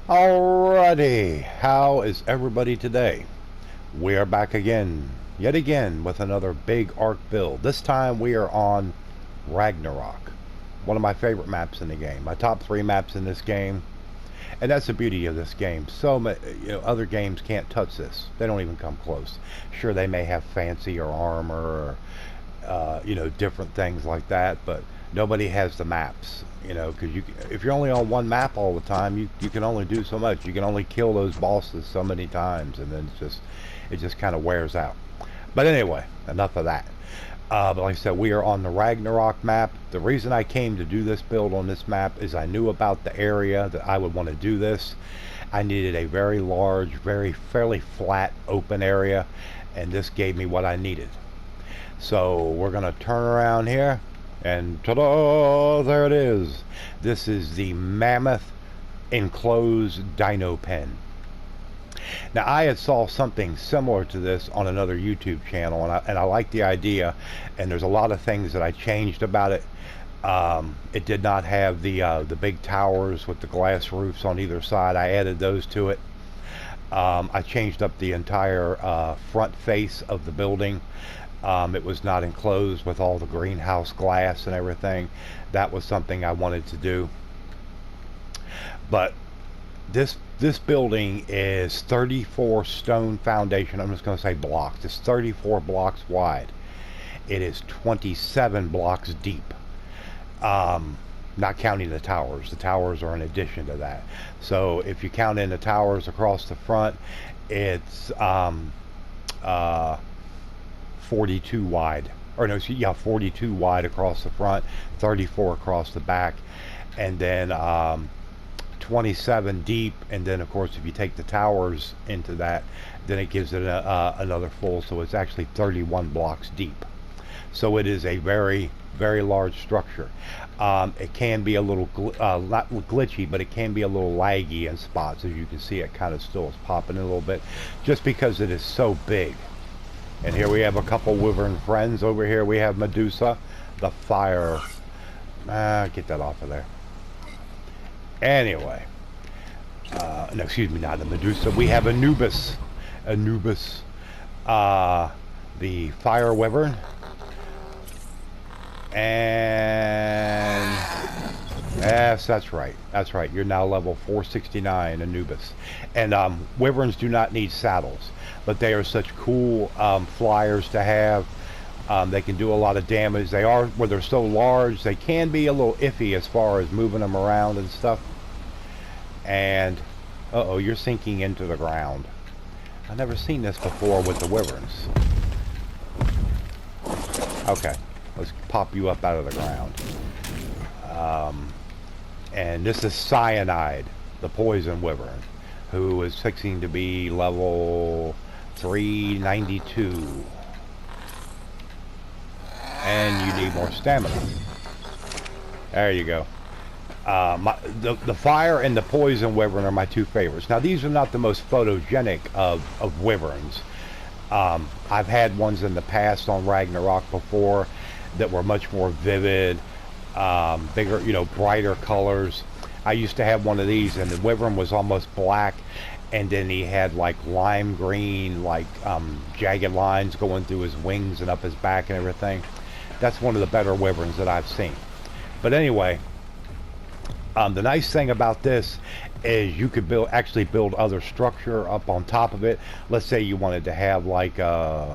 Alrighty, how is everybody today? We are back again, yet again, with another big Ark build. This time we are on Ragnarok, one of my favorite maps in the game. My top 3 maps in this game, and that's the beauty of this game. So many, other games can't touch this. They don't even come close. Sure, they may have fancier armor or different things like that, but nobody has the maps, because if you're only on one map all the time, you can only do so much. You can only kill those bosses so many times, and then it just kind of wears out. But anyway, enough of that. But like I said, we are on the Ragnarok map. The reason I came to do this build on this map is I knew about the area that I would want to do this. I needed a very large, fairly flat, open area, and this gave me what I needed. So we're going to turn around here, and ta-da, there it is. This is the mammoth enclosed dino pen. Now, I had saw something similar to this on another YouTube channel, and I like the idea, and there's a lot of things that I changed about it. It did not have the big towers with the glass roofs on either side. I added those to it. I changed up the entire front face of the building. It was not enclosed with all the greenhouse glass and everything. That was something I wanted to do. But this building is 34 stone foundation. I'm just going to say blocks. It's 34 blocks wide. It is 27 blocks deep. Not counting the towers. The towers are in addition to that. So if you count in the towers across the front, it's 42 wide, or no, yeah, 42 wide across the front, 34 across the back, and then 27 deep. And then of course if you take the towers into that, then it gives it another full, so it's actually 31 blocks deep. So it is a very large structure. It can be a little not glitchy, but it can be a little laggy in spots. As you can see, it kind of still is popping a little bit just because it is so big. And here we have a couple wyvern friends. Over here we have Medusa, the fire. Get that off of there. Anyway, no, excuse me, not a Medusa. We have Anubis. Anubis, the fire wyvern. And yes, that's right. That's right. You're now level 469, Anubis. And wyverns do not need saddles, but they are such cool flyers to have. They can do a lot of damage. They are, where they're so large, they can be a little iffy as far as moving them around and stuff. And uh-oh, you're sinking into the ground. I've never seen this before with the wyverns. Okay, let's pop you up out of the ground. And this is Cyanide, the poison wyvern, who is fixing to be level 392. And you need more stamina. There you go. The fire and the poison wyvern are my two favorites. Now, these are not the most photogenic of wyverns. I've had ones in the past on Ragnarok before that were much more vivid, bigger, brighter colors. I used to have one of these, and the wyvern was almost black, and then he had like lime green, like jagged lines going through his wings and up his back and everything. That's one of the better wyverns that I've seen. But anyway, the nice thing about this is you could actually build other structure up on top of it. Let's say you wanted to have like an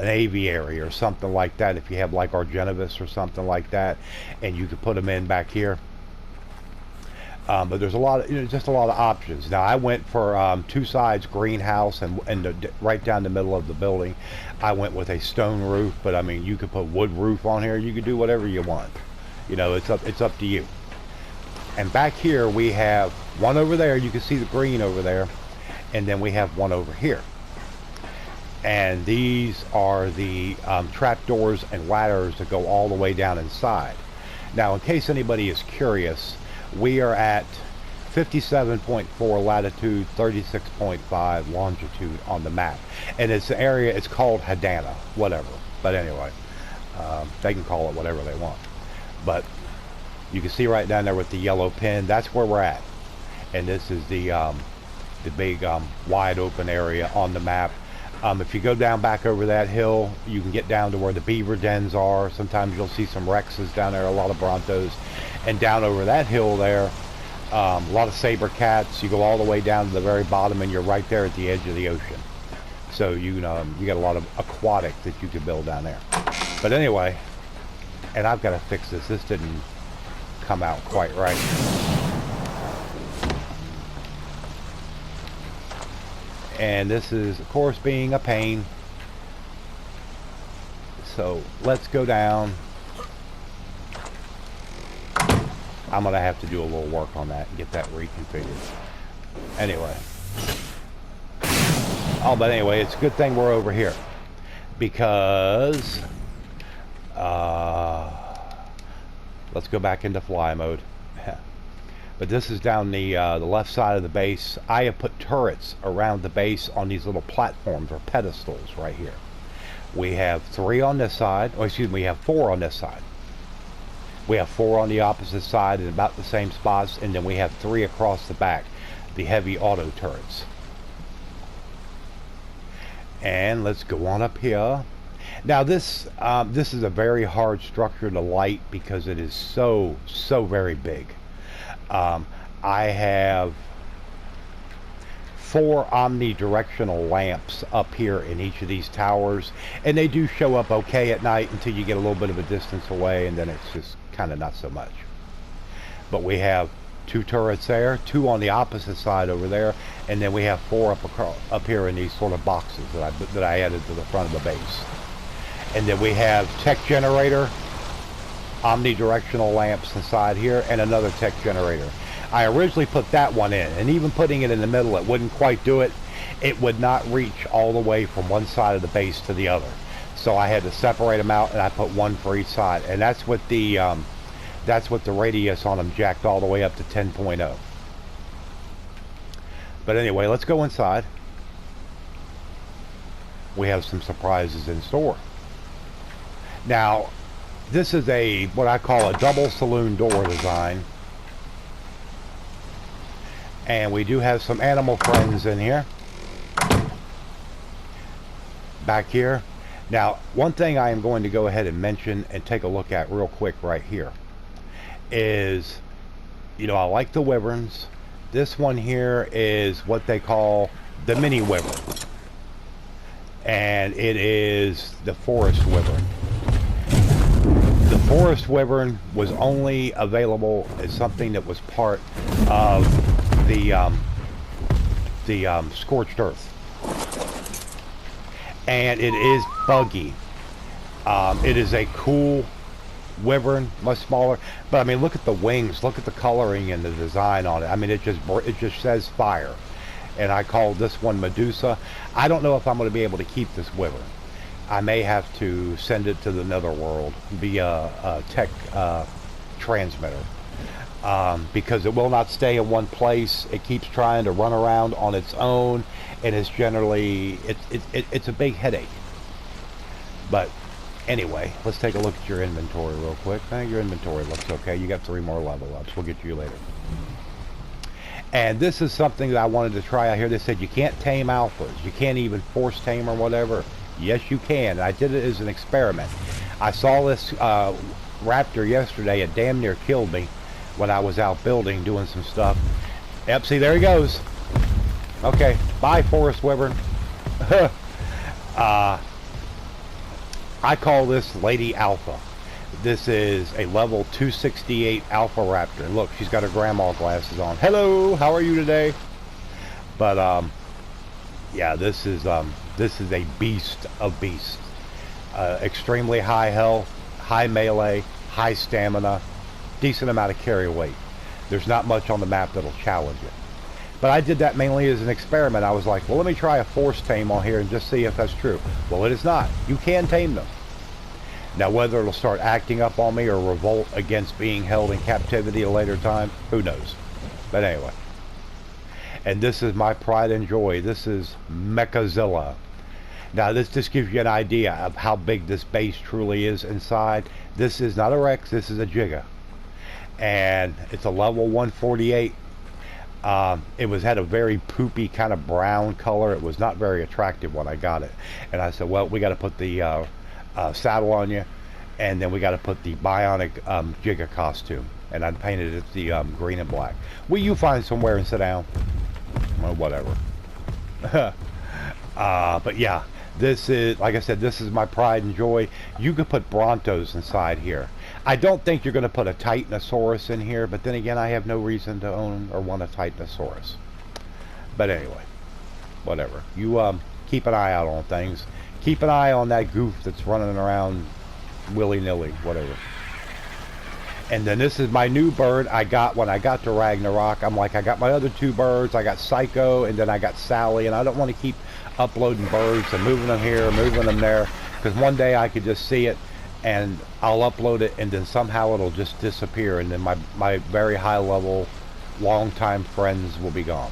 aviary or something like that. If you have like Argenivis or something like that, and you could put them in back here. But there's a lot of, just a lot of options. Now I went for 2 sides greenhouse and right down the middle of the building. I went with a stone roof, but I mean, you could put wood roof on here. You could do whatever you want. It's up to you. And back here we have one over there. You can see the green over there, and then we have one over here. And these are the trapdoors and ladders that go all the way down inside. Now, in case anybody is curious, we are at 57.4 latitude, 36.5 longitude on the map. And it's the area, it's called Hadana, whatever. But anyway, they can call it whatever they want. But you can see right down there with the yellow pin, that's where we're at. and this is the big wide open area on the map. If you go down back over that hill, you can get down to where the beaver dens are. Sometimes you'll see some Rexes down there, a lot of Brontos. And down over that hill there, a lot of saber cats. You go all the way down to the very bottom and you're right there at the edge of the ocean. So you got a lot of aquatic that you could build down there. But anyway, and I've got to fix this. This didn't come out quite right. And this is, of course, being a pain. So let's go down. I'm going to have to do a little work on that and get that reconfigured. Anyway. Oh, but anyway, it's a good thing we're over here. Because... let's go back into fly mode. But this is down the left side of the base. I have put turrets around the base on these little platforms or pedestals right here. We have 3 on this side. Oh, excuse me, we have 4 on this side. We have 4 on the opposite side in about the same spots, and then we have 3 across the back, the heavy auto turrets. And let's go on up here. Now this is a very hard structure to light because it is so very big. I have 4 omnidirectional lamps up here in each of these towers, and they do show up okay at night until you get a little bit of a distance away, and then it's just kind of not so much. But we have 2 turrets there, 2 on the opposite side over there, and then we have 4 up here in these sort of boxes that I added to the front of the base. And then we have tech generator, omnidirectional lamps inside here, and another tech generator. I originally put that one in, and even putting it in the middle, it wouldn't quite do it. It would not reach all the way from one side of the base to the other. So I had to separate them out, and I put 1 for each side. And that's what the radius on them jacked all the way up to 10.0. But anyway, let's go inside. We have some surprises in store. Now, this is what I call a double saloon door design. And we do have some animal friends in here. Back here. Now, one thing I am going to go ahead and mention and take a look at real quick right here is, I like the wyverns. This one here is what they call the mini wyvern. And it is the forest wyvern. The forest wyvern was only available as something that was part of the scorched earth, and it is buggy. It is a cool wyvern, much smaller, but I mean, look at the wings, look at the coloring and the design on it. I mean, it just says fire. And I call this one Medusa. I don't know if I'm going to be able to keep this wyvern. I may have to send it to the netherworld via a tech transmitter, because it will not stay in one place. It keeps trying to run around on its own, and it's generally it's a big headache. But anyway, let's take a look at your inventory real quick. Your inventory looks okay. You got 3 more level ups. We'll get to you later. And this is something that I wanted to try out here. They said you can't tame alphas. You can't even force tame or whatever. Yes, you can. I did it as an experiment. I saw this raptor yesterday. It damn near killed me when I was out building, doing some stuff. Yep, see, there he goes. Okay, bye, forest wyvern. I call this Lady Alpha. This is a level 268 Alpha Raptor. And look, she's got her grandma glasses on. Hello, how are you today? But yeah, this is a beast of beasts. Extremely high health, high melee, high stamina, decent amount of carry weight. There's not much on the map that'll challenge it. But I did that mainly as an experiment. I was like, well, let me try a force tame on here and just see if that's true. Well, it is not. You can tame them. Now, whether it'll start acting up on me or revolt against being held in captivity at a later time, who knows? But anyway. And this is my pride and joy. This is Mechazilla. Now, this just gives you an idea of how big this base truly is inside. This is not a Rex. This is a Giga. And it's a level 148. Had a very poopy kind of brown color. It was not very attractive when I got it. And I said, well, we got to put the saddle on you, and then we got to put the bionic Giga costume. And I painted it the green and black. Will you find somewhere and sit down? Well, whatever. But yeah, this is, like I said, this is my pride and joy. You could put Brontos inside here. I don't think you're going to put a Titanosaurus in here, but then again, I have no reason to own or want a Titanosaurus. But anyway, whatever. You keep an eye out on things. Keep an eye on that goof that's running around willy-nilly, whatever. And then this is my new bird I got when I got to Ragnarok. I'm like, I got my other two birds. I got Psycho, and then I got Sally, and I don't want to keep uploading birds and moving them here, moving them there, because one day I could just see it, and I'll upload it, and then somehow it'll just disappear, and then my very high-level, long-time friends will be gone.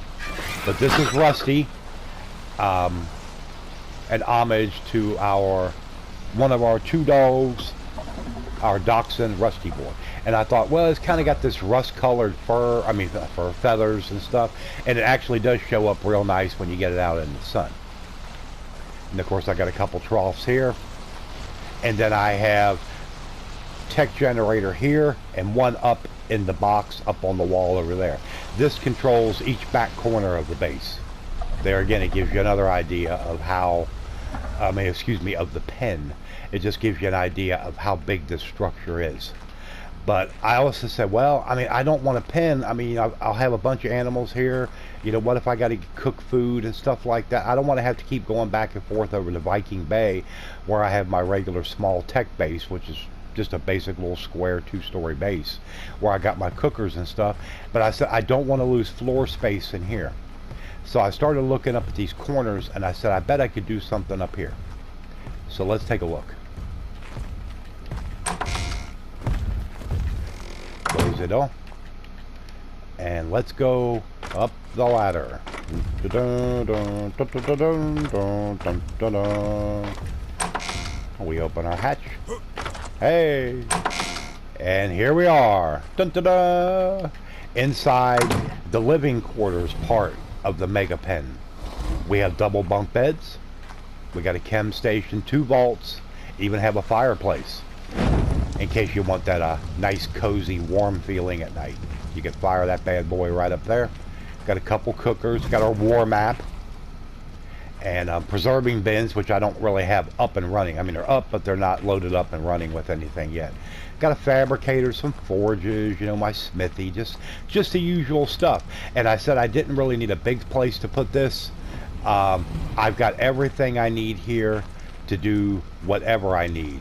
But this is Rusty, an homage to one of our two dogs, our dachshund, Rusty Boy. And I thought, well, it's kind of got this rust-colored fur, fur feathers and stuff, and it actually does show up real nice when you get it out in the sun. And of course, I got a couple troughs here, and then I have tech generator here and one up in the box up on the wall over there. This controls each back corner of the base. There again, it gives you another idea of how, of the pen. It just gives you an idea of how big this structure is. But I also said, well, I don't want a pen. I'll have a bunch of animals here. You know, what if I got to cook food and stuff like that? I don't want to have to keep going back and forth over to Viking Bay, where I have my regular small tech base, which is just a basic little square 2-story base, where I got my cookers and stuff. But I said, I don't want to lose floor space in here. So I started looking up at these corners, and I said, I bet I could do something up here. So let's take a look. Close it all. And let's go up the ladder. We open our hatch. Hey! And here we are. Inside the living quarters part of the mega pen. We have double bunk beds. We got a chem station, 2 vaults, even have a fireplace. In case you want that nice, cozy, warm feeling at night. You can fire that bad boy right up there. Got a couple cookers, got our war map, and preserving bins, which I don't really have up and running. They're up, but they're not loaded up and running with anything yet. Got a fabricator, some forges, my smithy, just the usual stuff. And I said I didn't really need a big place to put this. I've got everything I need here to do whatever I need.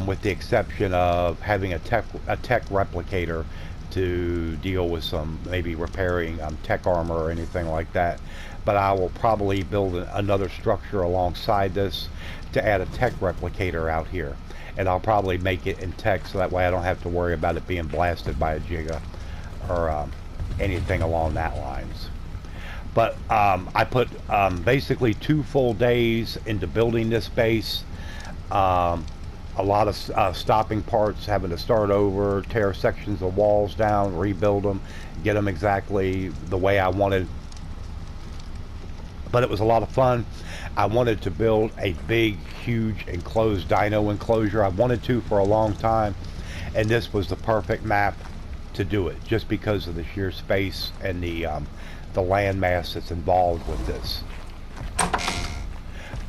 With the exception of having a tech replicator to deal with some maybe repairing tech armor or anything like that. But I will probably build another structure alongside this to add a tech replicator out here. And I'll probably make it in tech so that way I don't have to worry about it being blasted by a Giga or anything along that lines. But I put basically 2 full days into building this base. A lot of stopping parts, having to start over, tear sections of walls down, rebuild them, get them exactly the way I wanted. But it was a lot of fun. I wanted to build a big, huge enclosed dino enclosure. I wanted to for a long time, and this was the perfect map to do it, just because of the sheer space and the land mass that's involved with this.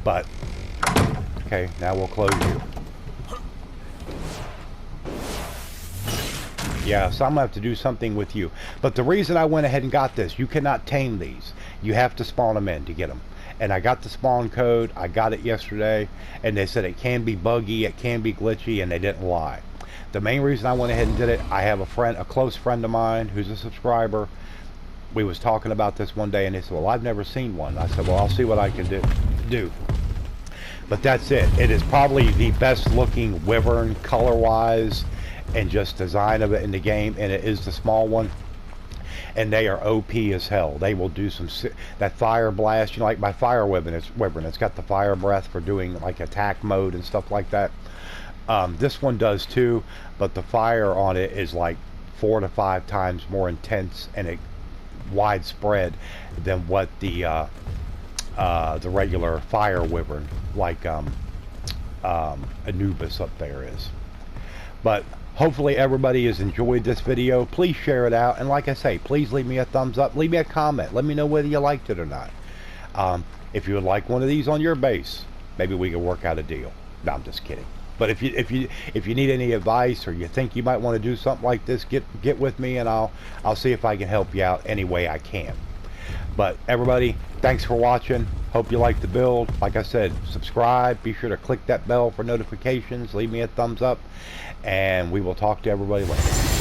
But okay, now we'll close you. Yeah, so I'm gonna have to do something with you. But the reason I went ahead and got this, you cannot tame these. You have to spawn them in to get them. And I got the spawn code. I got it yesterday, and they said it can be buggy, it can be glitchy, and they didn't lie. The main reason I went ahead and did it, I have a close friend of mine who's a subscriber. We was talking about this one day, and they said, well, I've never seen one. I said, well, I'll see what I can do. But that's it. It is probably the best looking wyvern color-wise and just design of it in the game, and it is the small one. And they are OP as hell. They will do that fire blast, like my fire wyvern. It's got the fire breath for doing like attack mode and stuff like that. This one does too, but the fire on it is like 4 to 5 times more intense, and it widespread than what the regular fire wyvern like Anubis up there is. But hopefully everybody has enjoyed this video. Please share it out, and like I say, please leave me a thumbs up, leave me a comment, let me know whether you liked it or not. If you would like one of these on your base, maybe we can work out a deal. No, I'm just kidding. But if you need any advice, or you think you might want to do something like this, get with me, and I'll see if I can help you out any way I can. But everybody, thanks for watching. Hope you like the build. Like I said, subscribe. Be sure to click that bell for notifications. Leave me a thumbs up, and we will talk to everybody later.